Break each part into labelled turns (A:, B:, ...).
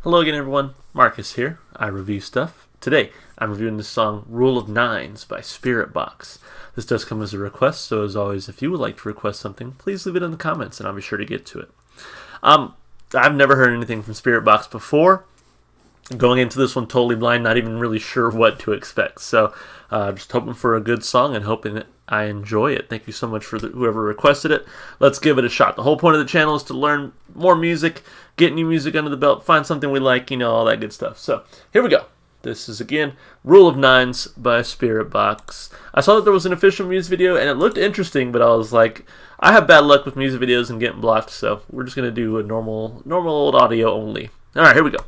A: Hello again everyone, Marcus here. I review stuff. Today, I'm reviewing the song Rule of Nines by Spiritbox. This does come as a request, so as always, if you would like to request something, please leave it in the comments and I'll be sure to get to it. I've never heard anything from Spiritbox before. Going into this one totally blind, not even really sure what to expect. So, just hoping for a good song and hoping that I enjoy it. Thank you so much for whoever requested it. Let's give it a shot. The whole point of the channel is to learn more music, get new music under the belt, find something we like, all that good stuff. So, here we go. This is, again, Rule of Nines by Spiritbox. I saw that there was an official music video, and it looked interesting, but I was like, I have bad luck with music videos and getting blocked, so we're just going to do a normal old audio only. Alright, here we go.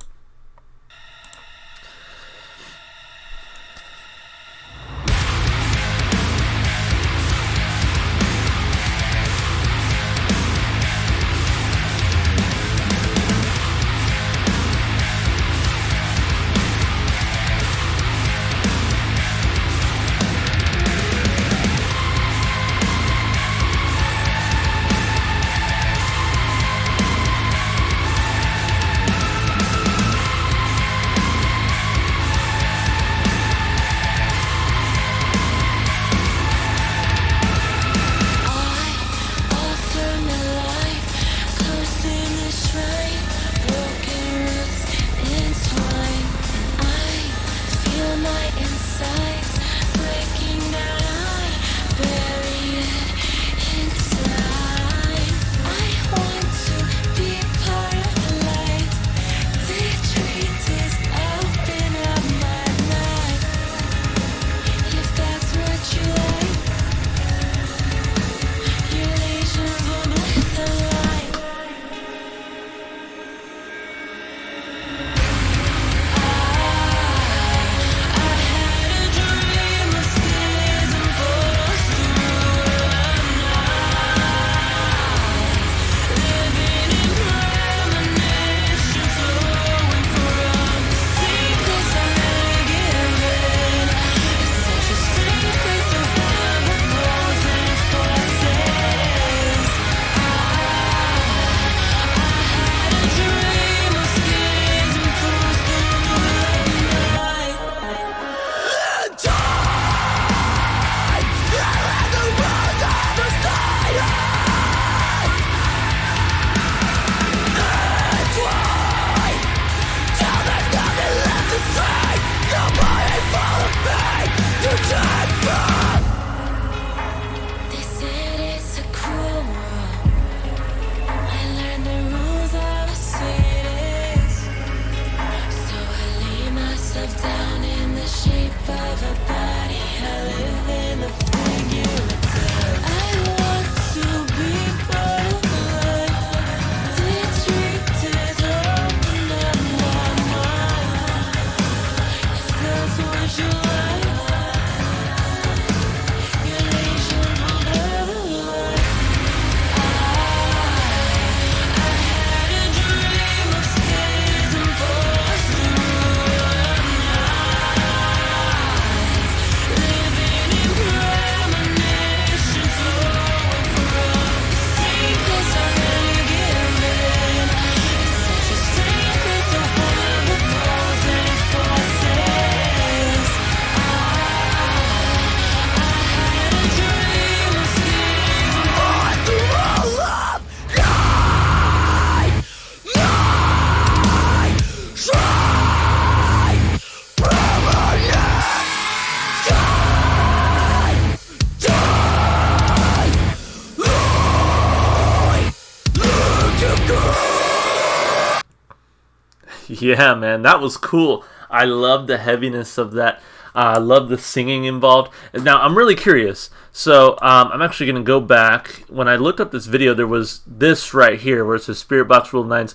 A: Yeah, man, that was cool. I love the heaviness of that. I love the singing involved. Now, I'm really curious. So, I'm actually going to go back. When I looked up this video, there was this right here where it says Spiritbox Rule 9's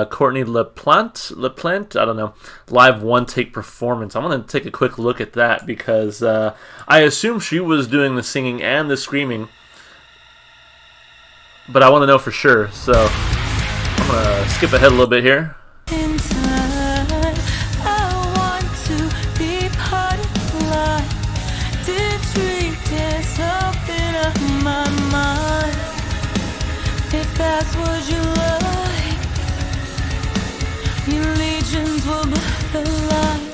A: Courtney LaPlante, I don't know, live one-take performance. I want to take a quick look at that because I assume she was doing the singing and the screaming, but I want to know for sure. So, I'm going to skip ahead a little bit here.
B: If that's what you like, you leave. legions will blur the line.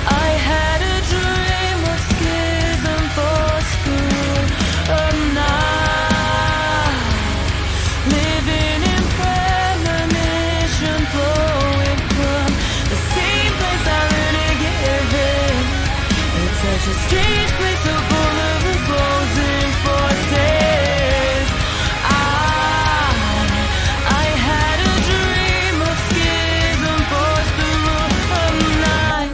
B: I had a dream of schism forced through a night, living in premonition, flowing from the same place I really give in. It's such a strange place, so full of opposing forces. I had a dream of schism forced through a night.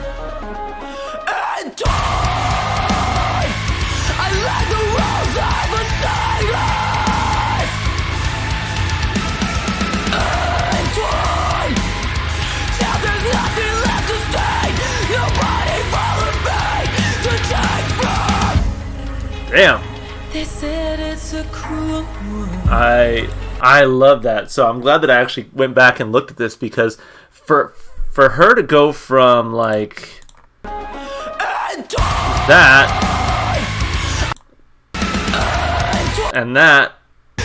B: And time, I let the rules of a silence. And time, now there's nothing left to stay. Nobody follows me to take from.
A: Damn.
B: They said it's a cruel world.
A: I love that. So I'm glad that I actually went back and looked at this, because for her to go from like that and that,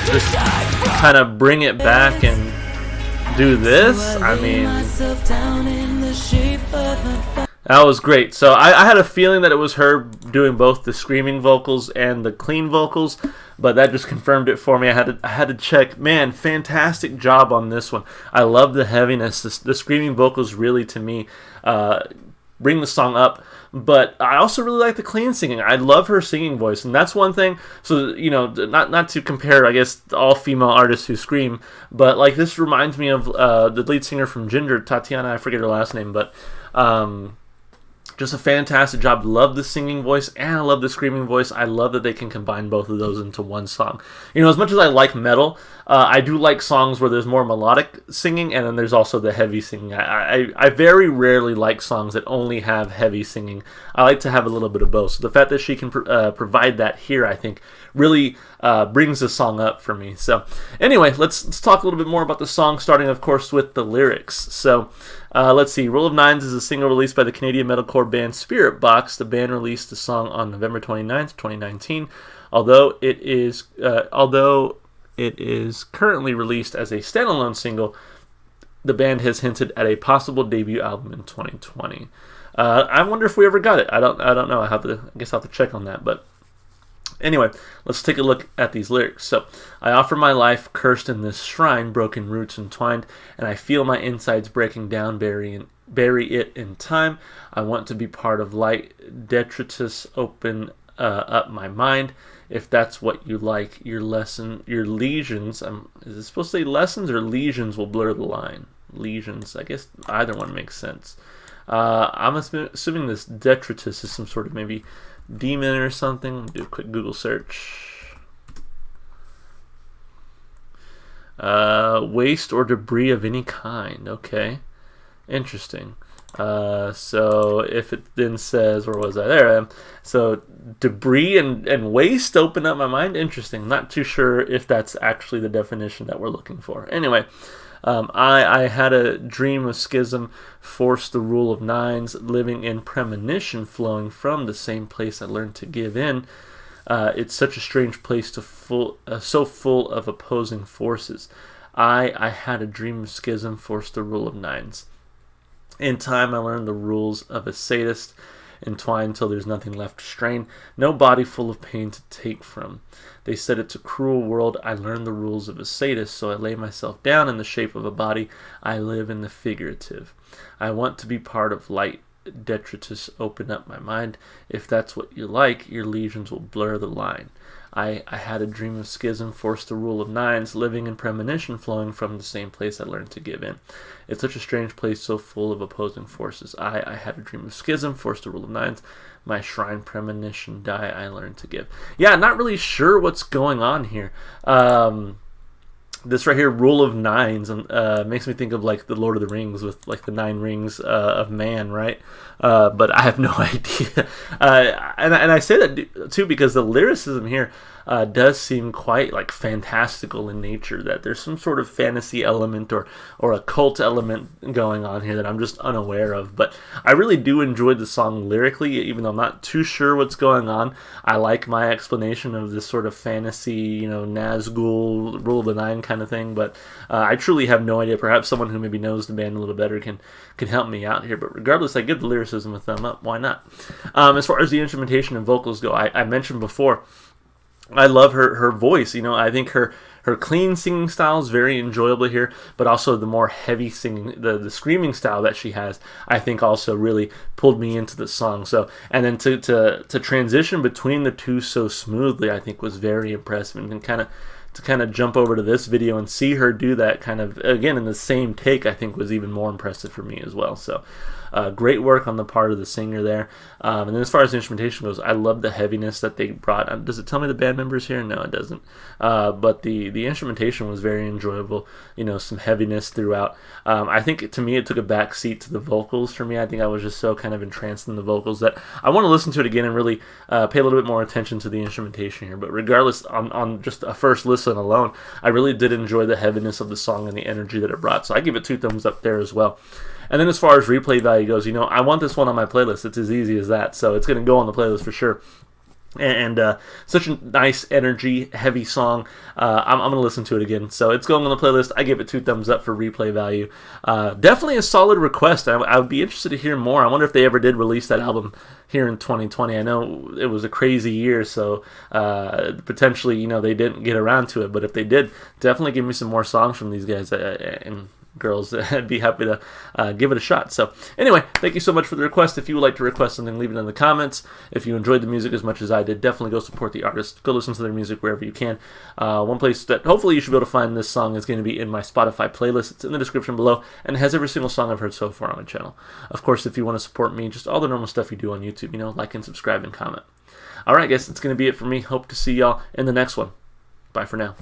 A: just kind of bring it back and do this, I mean, that was great. So I had a feeling that it was her doing both the screaming vocals and the clean vocals, but that just confirmed it for me. I had to check. Man, fantastic job on this one. I love the heaviness. The screaming vocals really, to me, bring the song up. But I also really like the clean singing. I love her singing voice, and that's one thing. So, you know, not to compare, I guess, all female artists who scream, but like this reminds me of the lead singer from Ginger, Tatiana. I forget her last name, but just a fantastic job. Love the singing voice and I love the screaming voice. I love that they can combine both of those into one song. You know, as much as I like metal, I do like songs where there's more melodic singing and then there's also the heavy singing. I very rarely like songs that only have heavy singing. I like to have a little bit of both. So the fact that she can provide that here, I think, really brings the song up for me. So anyway, let's talk a little bit more about the song, starting, of course, with the lyrics. So let's see. Rule of Nines is a single released by the Canadian metalcore band Spiritbox. The band released the song on November 29th, 2019. Although it is currently released as a standalone single, the band has hinted at a possible debut album in 2020. I wonder if we ever got it. I don't know. I guess I'll have to check on that. But anyway, let's take a look at these lyrics. So, I offer my life cursed in this shrine, broken roots entwined, and I feel my insides breaking down, bury it in time. I want to be part of light, detritus, open up my mind. If that's what you like, your lesions, is it supposed to say lessons or lesions, will blur the line? Lesions, I guess either one makes sense. I'm assuming this detritus is some sort of maybe demon or something. Do a quick Google search. Waste or debris of any kind. Okay, interesting. So if it then says, where was I? There I am. So debris and waste open up my mind. Interesting. Not too sure if that's actually the definition that we're looking for. Anyway, I had a dream of schism, forced the rule of nines, living in premonition, flowing from the same place I learned to give in. It's such a strange place so full of opposing forces. I had a dream of schism, forced the rule of nines. In time, I learned the rules of a sadist, entwined till there's nothing left to strain, no body full of pain to take from. They said it's a cruel world. I learned the rules of a sadist, so I lay myself down in the shape of a body. I live in the figurative. I want to be part of light, detritus, open up my mind. If that's what you like, your lesions will blur the line. I had a dream of schism, forced the rule of nines, living in premonition, flowing from the same place I learned to give in. It's such a strange place, so full of opposing forces. I had a dream of schism, forced the rule of nines, my shrine premonition die, I learned to give. Yeah, not really sure what's going on here. This right here, rule of nines, makes me think of like the Lord of the Rings with like the 9 rings of man, right? But I have no idea. And I say that too because the lyricism here, does seem quite like fantastical in nature, that there's some sort of fantasy element or a cult element going on here that I'm just unaware of. But I really do enjoy the song lyrically, even though I'm not too sure what's going on. I like my explanation of this sort of fantasy, Nazgul, Rule of the Nine kind of thing, but I truly have no idea. Perhaps someone who maybe knows the band a little better can help me out here. But regardless, I give the lyricism a thumb up. Why not? As far as the instrumentation and vocals go, I mentioned before, I love her voice. I think her clean singing style is very enjoyable here, but also the more heavy singing, the screaming style that she has, I think also really pulled me into the song. So, and then to transition between the two so smoothly, I think was very impressive. And to kind of jump over to this video and see her do that kind of, again, in the same take, I think was even more impressive for me as well. So great work on the part of the singer there. And then as far as the instrumentation goes, I love the heaviness that they brought. Does it tell me the band members here? No, it doesn't. But the instrumentation was very enjoyable, some heaviness throughout. I think, to me, it took a back seat to the vocals for me. I think I was just so kind of entranced in the vocals that I want to listen to it again and really pay a little bit more attention to the instrumentation here. But regardless, on just a first listen alone, I really did enjoy the heaviness of the song and the energy that it brought. So I give it 2 thumbs up there as well. And then as far as replay value goes, I want this one on my playlist. It's as easy as that. So it's going to go on the playlist for sure. And such a nice energy, heavy song. I'm going to listen to it again. So it's going on the playlist. I give it 2 thumbs up for replay value. Definitely a solid request. I would be interested to hear more. I wonder if they ever did release that album here in 2020. I know it was a crazy year, so potentially, they didn't get around to it. But if they did, definitely give me some more songs from these guys. And girls, I'd be happy to give it a shot. So anyway, thank you so much for the request. If you would like to request something, leave it in the comments. If you enjoyed the music as much as I did, definitely go support the artist. Go listen to their music wherever you can. One place that hopefully you should be able to find this song is going to be in my Spotify playlist. It's in the description below, and it has every single song I've heard so far on my channel. Of course, if you want to support me, just all the normal stuff you do on YouTube, like and subscribe and comment. All right, guys, that's going to be it for me. Hope to see y'all in the next one. Bye for now.